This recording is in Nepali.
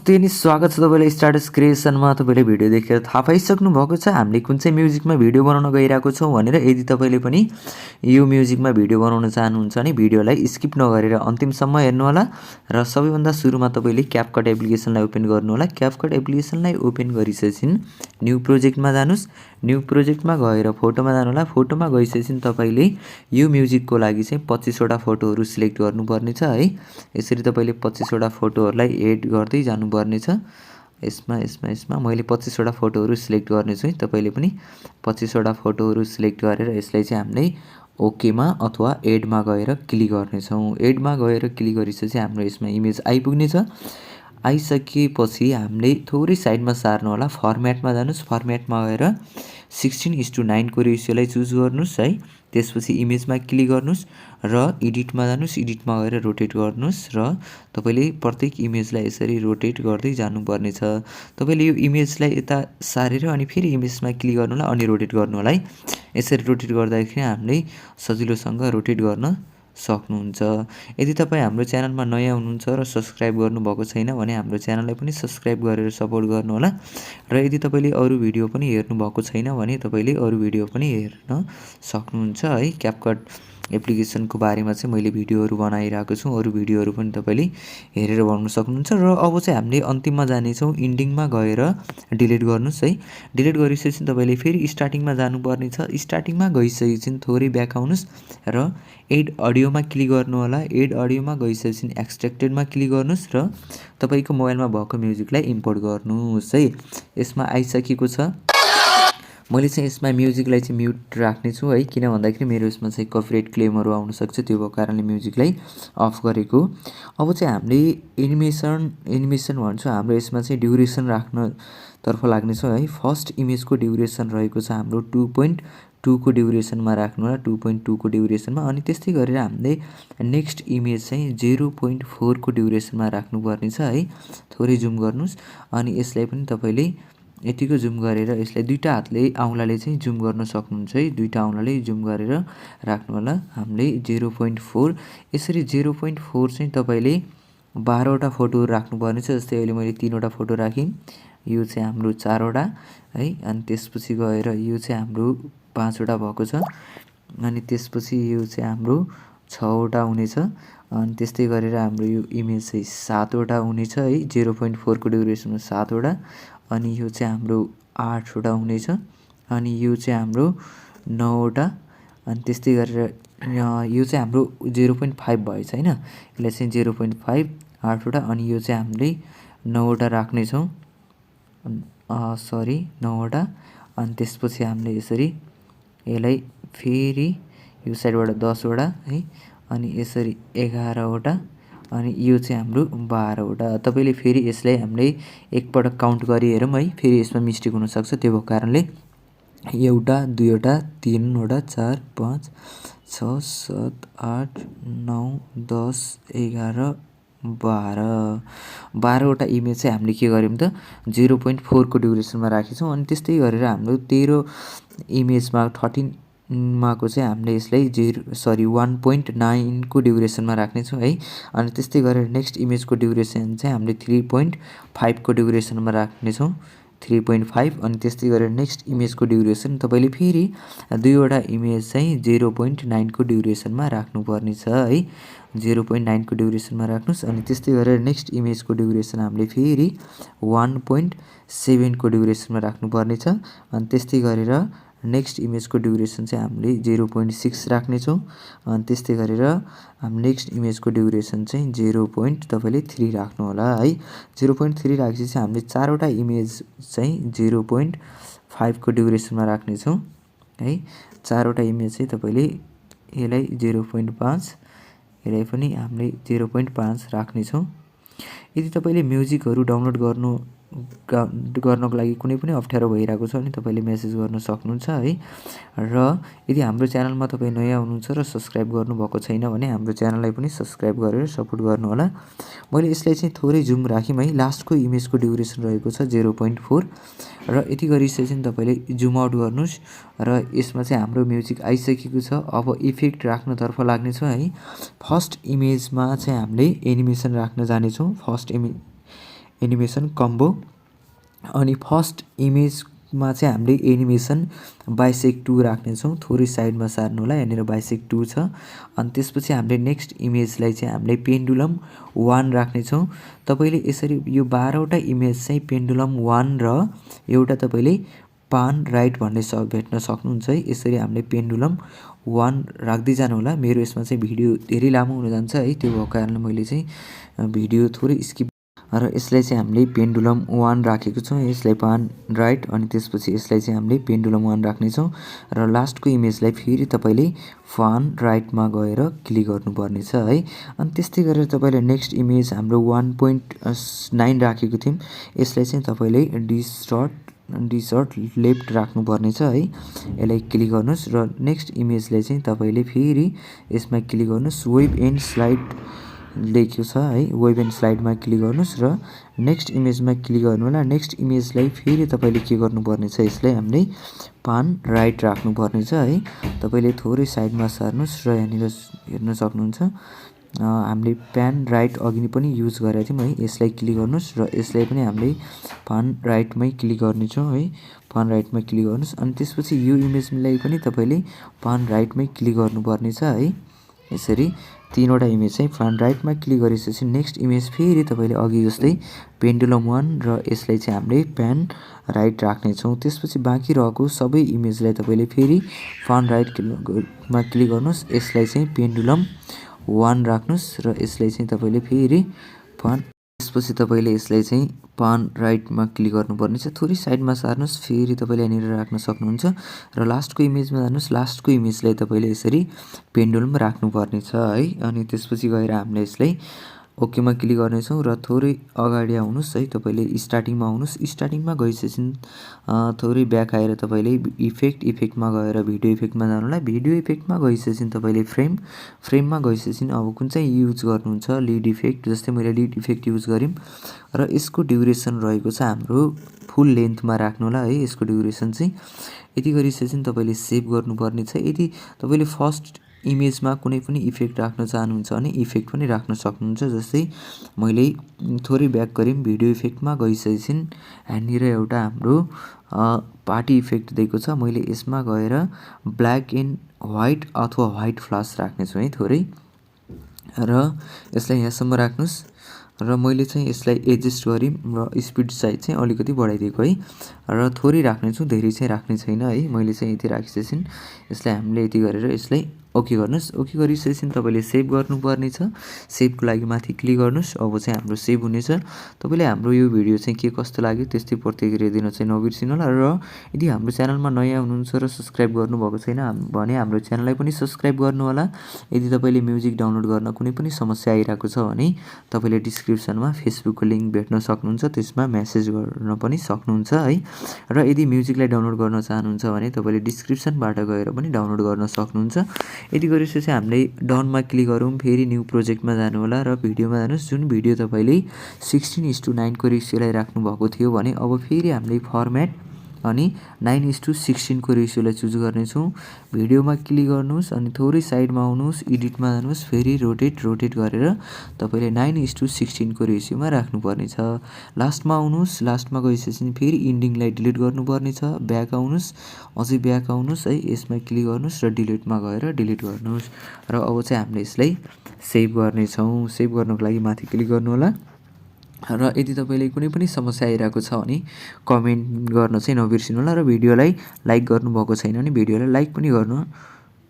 नमस्ते अनि स्वागत छ तपाईलाई स्टार्टस क्रिएसनमा। तपाईले भिडियो देखेर थाहा पाइसक्नु भएको छ हामीले कुन चाहिँ म्युजिकमा भिडियो बनाउन गइरहेको छौं भनेर। यदि तपाईले पनि यो म्युजिकमा भिडियो बनाउन चाहनुहुन्छ भने भिडियोलाई स्किप नगरेर अन्तिमसम्म हेर्नु होला। र सबैभन्दा सुरुमा तपाईले क्यापकट एप्लिकेसनलाई ओपन गर्नु होला। क्यापकट एप्लिकेसनलाई ओपन गरिसकेपछि न्यू प्रोजेक्टमा जानुस्। न्यू प्रोजेक्टमा गएर फोटोमा जानु होला। फोटोमा गइसकेपछि तपाईले यो म्युजिकको लागि चाहिँ 25 वटा फोटोहरु सिलेक्ट गर्नुपर्ने छ है। यसरी तपाईले 25 वटा फोटोहरुलाई एड गर्दै जानुपर्ने छ। यसमा मैले 25 वटा फोटोहरु सिलेक्ट गर्ने छु। तपाईले पनि 25 वटा फोटोहरु सिलेक्ट गरेर यसलाई चाहिँ हामीले ओके मा अथवा एड मा गएर क्लिक गर्ने छौं। एड मा गएर क्लिक गरिसकेपछि हाम्रो यसमा इमेज आइपुग्ने छ। आइसकेपछि हामीले थोरै साइडमा सार्नु होला। फर्मेटमा जानुस्। फर्मेटमा गएर 16:9 को रेशियोलाई चुज गर्नुस् है। त्यसपछि इमेजमा क्लिक गर्नुस् र एडिटमा जानुस्। एडिटमा गएर रोटेट गर्नुस् र तपाईले प्रत्येक इमेजलाई यसरी रोटेट गर्दै जानुपर्ने छ। तपाईले यो इमेजलाई यता सारेर अनि फेरि इमेजमा क्लिक गर्नु होला अनि रोटेट गर्नु होला है। यसरी रोटेट गर्दाखेरि हामीले सजिलोसँग रोटेट गर्न सक्नुहुन्छ। यदि तपाई हाम्रो च्यानलमा नयाँ हुनुहुन्छ र सब्स्क्राइब गर्नुभएको छैन भने हाम्रो च्यानललाई पनि सब्स्क्राइब गरेर सपोर्ट गर्नु होला। र यदि तपाईले अरु भिडियो पनि हेर्नु भएको छैन भने तपाईले अरु भिडियो पनि हेर्न सक्नुहुन्छ है। क्यापकट एप्लिकेसनको बारेमा चाहिँ मैले भिडियोहरु बनाइरहेको छु। अरु भिडियोहरु पनि तपाईले हेरेर बनाउन सक्नुहुन्छ। र अब चाहिँ हामीले अन्तिममा जाने छौं। इन्डिङमा गएर डिलिट गर्नुस् है। डिलिट गरिसकेपछि तपाईले फेरि स्टार्टिङमा जानुपर्ने छ। स्टार्टिङमा गइसकेपछि थोरै ब्याक आउनुस् र एड अडियोमा क्लिक गर्नु होला। एड अडियोमा गइसकेपछि एक्सट्र्याक्टेडमा क्लिक गर्नुस् र तपाईको मोबाइलमा भएको म्युजिकलाई इम्पोर्ट गर्नुस् है। यसमा आइसकेको छ। मैले चाहिँ यसमा म्युजिकलाई चाहिँ म्युट राख्ने छु है। किन भन्दाखेरि मेरो यसमा चाहिँ कपिराइट क्लेमहरु आउन सक्छ। त्यो भएको कारणले म्युजिकलाई अफ गरेको। अब चाहिँ हामीले एनिमेसन भन्छौं। हाम्रो यसमा चाहिँ ड्युरेसन राख्न तर्फ लाग्ने छ है। फर्स्ट इमेजको ड्युरेसन रहेको छ हाम्रो 2.2 को ड्युरेसनमा राख्नु होला। 2.2 को ड्युरेसनमा अनि त्यस्तै गरेर हामीले नेक्स्ट इमेज चाहिँ 0.4 को ड्युरेसनमा राख्नुपर्ने छ है। थोरै जुम गर्नुस् अनि यसलाई पनि तपाईले यतिको जुम गरेर यसलाई दुईटा हातले औंलाले चाहिँ जुम गर्न सक्नुहुन्छ है। दुईटा औंलाले जुम गरेर राख्नु होला। हामीले 0.4 यसरी 0.4 चाहिँ तपाईले 12 वटा फोटो राख्नुपर्ने छ। जस्तै अहिले मैले 3 वटा फोटो राखेँ। यो चाहिँ हाम्रो 4 वटा है। अनि त्यसपछि गएर यो चाहिँ हाम्रो 5 वटा भएको छ। अनि त्यसपछि यो चाहिँ हाम्रो 6 वटा हुनेछ। अनि त्यस्तै गरेर हाम्रो यो इमेज चाहिँ 7 वटा हुनेछ है। 0.4 को ड्युरेसनमा 7 वटा। अनि यो चाहिँ हाम्रो 8 वटा हुनेछ। अनि यो चाहिँ हाम्रो 9 वटा। अनि त्यस्तै गरेर यो चाहिँ हाम्रो 0.5 भएछ हैन। यसलाई चाहिँ 0.5 8 वटा अनि यो चाहिँ हामीले 9 वटा राख्ने छौं। 9 वटा। अनि त्यसपछि हामीले यसरी यसलाई फेरि यो साइडबाट 10 वटा है। अनि यसरी 11 वटा अनि यो चाहिँ हाम्रो 12 वटा। तपाईले फेरि यसलाई हामीले एकपटक काउन्ट गरी हेरौँ है। फेरि यसमा मिस्टेक हुन सक्छ। त्यो भएको कारणले 1 2 वटा 3 वटा 4 5 6 7 8 9 10 11 12 वटा इमेज चाहिँ हामीले के गर्यौं त 0.4 को ड्युरेसनमा राखेछौं। अनि त्यस्तै गरेर हाम्रो 13 इमेजमा 13 माको चाहिँ हामीले यसलाई 1.9 को ड्युरेसनमा राख्ने छौं है। अनि त्यस्तै गरेर नेक्स्ट इमेजको ड्युरेसन चाहिँ हामीले 3.5 को ड्युरेसनमा राख्ने छौं। 3.5 अनि त्यस्तै गरेर नेक्स्ट इमेजको ड्युरेसन तपाईले फेरि दुई वटा इमेज चाहिँ 0.9 को ड्युरेसनमा राख्नुपर्ने छ है। 0.9 को ड्युरेसनमा राख्नुस्। अनि त्यस्तै गरेर नेक्स्ट इमेजको ड्युरेसन हामीले फेरि 1.7 को ड्युरेसनमा राख्नुपर्ने छ। अनि त्यस्तै गरेर नेक्स्ट इमेजको ड्युरेसन चाहिँ हामीले 0.6 राख्ने छौं। अनि त्यस्तै गरेर हामी नेक्स्ट इमेजको ड्युरेसन चाहिँ 0.3 राख्नु होला है। 0.3 राखेपछि हामीले 4 वटा इमेज चाहिँ 0.5 को ड्युरेसनमा राख्ने छौं है। 4 वटा इमेज चाहिँ तपाईले यसलाई 0.5 यसलाई पनि हामीले 0.5 राख्ने छौं। यदि तपाईले म्युजिकहरु डाउनलोड गर्नको लागि कुनै पनि अप्ठ्यारो भइरहेको छ भने तपाईले मेसेज गर्न सक्नुहुन्छ है। र यदि हाम्रो च्यानलमा तपाई नयाँ हुनुहुन्छ र सब्स्क्राइब गर्नुभएको छैन भने हाम्रो च्यानललाई पनि सब्स्क्राइब गरेर सपोर्ट गर्नु होला। मैले यसलाई चाहिँ थोरै जुम राखेँ है। लास्टको इमेजको ड्युरेसन रहेको छ 0.4 र यति गरिसकेपछि तपाईले जुम आउट गर्नुस् र यसमा चाहिँ हाम्रो म्युजिक आइसकेको छ। अब इफेक्ट राख्न तर्फ लाग्ने छ है। फर्स्ट इमेजमा चाहिँ हामीले एनिमेसन राख्न जाने छौं। First animation combo. अनि फर्स्ट इमेजमा चाहिँ हामीले एनिमेसन बाइसेक्ट 2 राख्नेछौँ। थोरै साइडमा सार्नु होला, यहाँनिर बाइसेक्ट 2 छ। अनि त्यसपछि हामीले नेक्स्ट इमेजलाई चाहिँ हामीले पेन्डुलम 1 राख्नेछौँ। तपाईँले यसरी यो 12 वटा इमेज चाहिँ पेन्डुलम 1 र एउटा तपाईँले पान राइट भन्ने भेट्न सक्नुहुन्छ है। यसरी हामीले पेन्डुलम 1 राख्दै जानु होला। मेरो यसमा चाहिँ भिडियो धेरै लामो हुन जान्छ है, त्यो भएको कारणले मैले चाहिँ भिडियो थोरै स्किप र यसलाई चाहिँ हामीले पेन्डुलम 1 राखेको छौँ। यसलाई पान राइट अनि त्यसपछि यसलाई चाहिँ हामीले पेन्डुलम 1 राख्नेछौँ र लास्टको इमेजलाई फेरि तपाईँले पान राइटमा गएर क्लिक गर्नुपर्नेछ है। अनि त्यस्तै गरेर तपाईँले नेक्स्ट इमेज हाम्रो 1.9 राखेको थियौँ, यसलाई चाहिँ तपाईँले डिस्टर्ट लेफ्ट राख्नुपर्नेछ है। यसलाई क्लिक गर्नुहोस् र नेक्स्ट इमेजलाई चाहिँ तपाईँले फेरि यसमा क्लिक गर्नुहोस्, वेब एन्ड स्लाइड लेख्यो छ है, वेब एन्ड स्लाइडमा क्लिक गर्नुहोस् र नेक्स्ट इमेजमा क्लिक गर्नु होला। नेक्स्ट इमेजलाई फेरि तपाईँले के गर्नुपर्नेछ, यसलाई हामीले पान राइट राख्नुपर्नेछ है। तपाईँले थोरै साइडमा सार्नुहोस् र यहाँनिर हेर्न सक्नुहुन्छ हामीले प्यान राइट अघि पनि युज गरेका थियौँ है। यसलाई क्लिक गर्नुहोस् र यसलाई पनि हामीले पान राइटमै क्लिक गर्नेछौँ है। पान राइटमा क्लिक गर्नुहोस् अनि त्यसपछि यो इमेजलाई पनि तपाईँले पान राइटमै क्लिक गर्नुपर्नेछ है। यसरी 3 वटा इमेज चाहिँ पान राइटमा क्लिक गरिसकेपछि नेक्स्ट इमेज फेरि तपाईँले अघि जस्तै पेन्डुलम 1 र यसलाई चाहिँ हामीले प्यान राइट राख्नेछौँ। त्यसपछि बाँकी रहेको सबै इमेजलाई तपाईँले फेरि पान राइटमा क्लिक गर्नुहोस्, यसलाई चाहिँ पेन्डुलम 1 राख्नुहोस् र यसलाई चाहिँ तपाईँले फेरि पान, त्यसपछि तपाईँले यसलाई चाहिँ पान राइटमा क्लिक गर्नुपर्नेछ। थोरै साइडमा सार्नुहोस्, फेरि तपाईँले यहाँनिर राख्न सक्नुहुन्छ र लास्टको इमेजमा जानुहोस्। लास्टको इमेजलाई तपाईँले यसरी पेन्डुलम राख्नुपर्नेछ है। अनि त्यसपछि गएर हामीले यसलाई ओकेमा क्लिक गर्नेछौँ र थोरै अगाडि आउनुहोस् है। तपाईँले स्टार्टिङमा आउनुहोस्, स्टार्टिङमा गइसकेपछि थोरै ब्याक आएर तपाईँले इफेक्टमा गएर भिडियो इफेक्टमा जानु होला। भिडियो इफेक्टमा गइसकेपछि तपाईँले फ्रेममा गइसकेपछि अब कुन चाहिँ युज गर्नुहुन्छ, लिड इफेक्ट, जस्तै मैले लिड इफेक्ट युज गरेँ र यसको ड्युरेसन रहेको छ हाम्रो फुल लेन्थमा राख्नु होला है। यसको ड्युरेसन चाहिँ यति गरिसकेपछि तपाईँले सेभ गर्नुपर्ने छ। यदि तपाईँले फर्स्ट इमेजमा कुनै पनि इफेक्ट राख्न चाहनुहुन्छ भने इफेक्ट पनि राख्न सक्नुहुन्छ। जस्तै मैले थोरै ब्याक गरेँ, भिडियो इफेक्टमा गइसकेपछि यहाँनिर एउटा हाम्रो पार्टी इफेक्ट दिएको छ। मैले यसमा गएर ब्ल्याक एन्ड व्हाइट अथवा व्हाइट फ्लास राख्नेछु है थोरै, र यसलाई यहाँसम्म राख्नुहोस् र मैले चाहिँ यसलाई एडजस्ट गरेँ र स्पिड साइज चाहिँ अलिकति बढाइदिएको है र थोरै राख्नेछु, धेरै चाहिँ राख्ने छैन है। मैले चाहिँ यति राखिसकेपछि यसलाई हामीले यति गरेर यसलाई ओके गर्नुहोस्। ओके गरिसकेपछि तपाईँले सेभ गर्नुपर्ने छ। सेभको लागि माथि क्लिक गर्नुहोस्। अब चाहिँ हाम्रो सेभ हुनेछ। तपाईँले हाम्रो यो भिडियो चाहिँ के कस्तो लाग्यो त्यस्तै प्रतिक्रिया दिन चाहिँ नबिर्सिनु होला र यदि हाम्रो च्यानलमा नयाँ हुनुहुन्छ र सब्सक्राइब गर्नुभएको छैन भने हाम्रो च्यानललाई पनि सब्सक्राइब गर्नु होला। यदि तपाईँले म्युजिक डाउनलोड गर्न कुनै पनि समस्या आइरहेको छ भने तपाईँले डिस्क्रिप्सनमा फेसबुकको लिङ्क भेट्न सक्नुहुन्छ, त्यसमा मेसेज गर्न पनि सक्नुहुन्छ है। र यदि म्युजिकलाई डाउनलोड गर्न चाहनुहुन्छ भने तपाईँले डिस्क्रिप्सनबाट गएर पनि डाउनलोड गर्न सक्नुहुन्छ। यति गरिसकेपछि हामीले डनमा क्लिक गरौँ, फेरि न्यू प्रोजेक्टमा जानु होला र भिडियोमा जानुहोस्। जुन भिडियो तपाईँले 16:9 को रेसियोलाई राख्नुभएको थियो भने अब फेरि हामीले फर्मेट अनि 9:16 को रेसियोलाई चुज गर्नेछौँ। भिडियोमा क्लिक गर्नुहोस् अनि थोरै साइडमा आउनुहोस्, एडिटमा जानुहोस्, फेरि रोटेट गरेर तपाईँले 9:16 को रेसियोमा राख्नुपर्नेछ। लास्टमा आउनुहोस्, लास्टमा गइसकेपछि फेरि इन्डिङलाई डिलिट गर्नुपर्नेछ। ब्याक आउनुहोस्, अझै ब्याक आउनुहोस् है, यसमा क्लिक गर्नुहोस् र डिलिटमा गएर डिलिट गर्नुहोस् र अब चाहिँ हामीले यसलाई सेभ गर्नेछौँ। सेभ गर्नको लागि माथि क्लिक गर्नु होला र यदि तपाईँले कुनै पनि समस्या आइरहेको छ भने कमेन्ट गर्न चाहिँ नबिर्सिनु होला र भिडियोलाई लाइक गर्नुभएको छैन भने भिडियोलाई लाइक पनि गर्नु